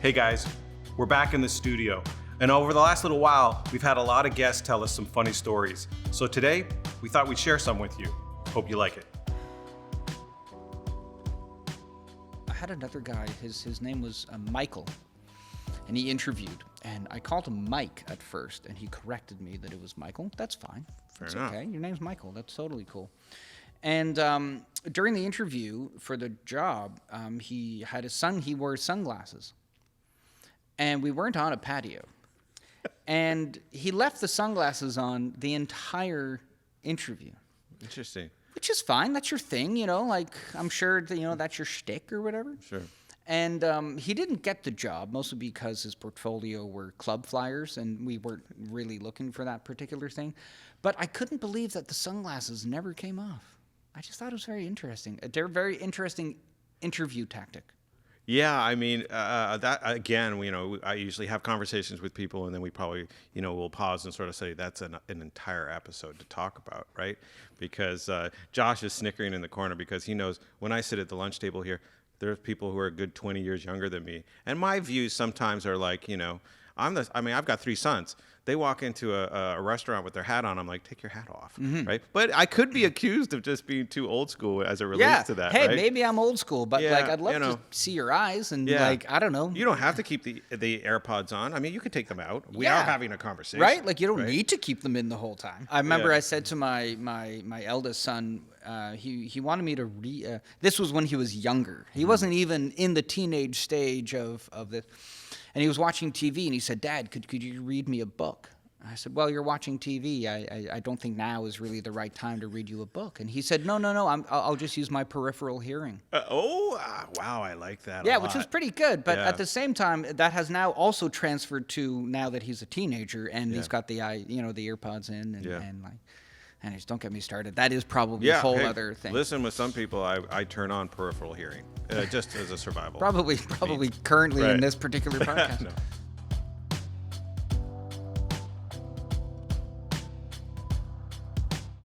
Hey guys, we're back in the studio. And over the last little while, we've had a lot of guests tell us some funny stories. So today, we thought we'd share some with you. Hope you like it. I had another guy, his name was Michael, and he interviewed. And I called him Mike at first, and he corrected me that it was Michael. That's fine. That's enough. okay. Your name's Michael. That's totally cool. And during the interview for the job, he had he wore sunglasses. And we weren't on a patio. And he left the sunglasses on the entire interview. Interesting. Which is fine. That's your thing, like I'm sure that, that's your shtick or whatever. Sure. And he didn't get the job, mostly because his portfolio were club flyers, and we weren't really looking for that particular thing. But I couldn't believe that the sunglasses never came off. I just thought it was very interesting. They're a very interesting interview tactic. Yeah, I mean, that again, I usually have conversations with people, and then we probably, we'll pause and sort of say that's an entire episode to talk about, right? Because Josh is snickering in the corner because he knows when I sit at the lunch table here, there's people who are a good 20 years younger than me, and my views sometimes are like, I've got 3 sons. They walk into a restaurant with their hat on. I'm like, take your hat off, right? But I could be accused of just being too old school as it relates to that. Hey, right? maybe I'm old school, but Yeah, I'd love to see your eyes and I don't know. You don't have to keep the AirPods on. I mean, you could take them out. We Yeah. are having a conversation, Right? Like you don't right? need to keep them in the whole time. I remember Yeah. I said to my eldest son, he wanted me to this was when he was younger. He wasn't even in the teenage stage of this. And he was watching TV and he said, "Dad, could you read me a book?" I said, "Well, you're watching TV. I don't think now is really the right time to read you a book." And he said, No. I'll just use my peripheral hearing. Wow, I like that. Yeah, a which lot. is pretty good. But Yeah. at the same time, that has now also transferred to now that he's a teenager and he's got the earpods in and just don't get me started. That is probably a whole other thing. Listen, with some people, I turn on peripheral hearing just as a survival. Probably currently in Right. this particular podcast. No.